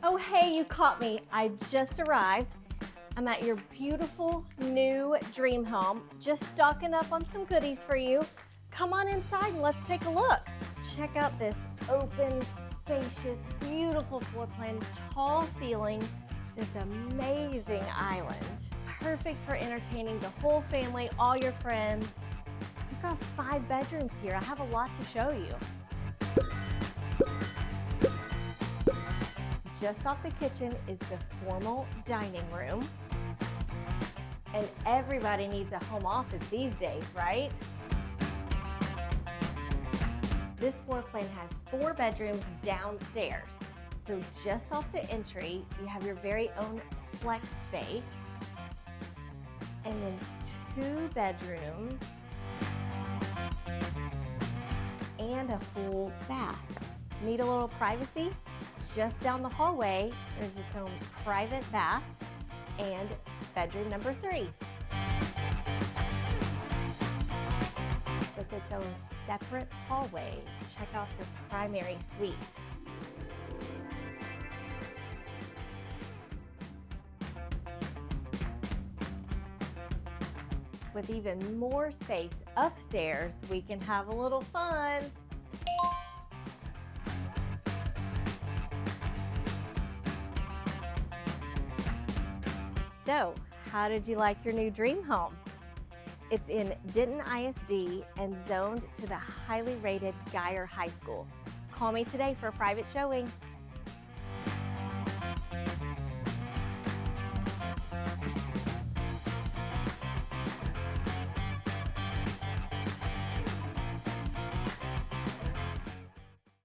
Oh, hey, you caught me. I just arrived. I'm at your beautiful new dream home, just stocking up on some goodies for you. Come on inside and let's take a look. Check out this open, spacious, beautiful floor plan, tall ceilings, this amazing island. Perfect for entertaining the whole family, all your friends. We've got 5 bedrooms here. I have a lot to show you. Just off the kitchen is the formal dining room. And everybody needs a home office these days, right? This floor plan has 4 bedrooms downstairs. So just off the entry, you have your very own flex space. And then 2 bedrooms and a full bath. Need a little privacy? Just down the hallway, there's its own private bath and bedroom number 3. With its own separate hallway, check out the primary suite. With even more space upstairs, we can have a little fun. So, how did you like your new dream home? It's in Denton ISD and zoned to the highly rated Geyer High School. Call me today for a private showing.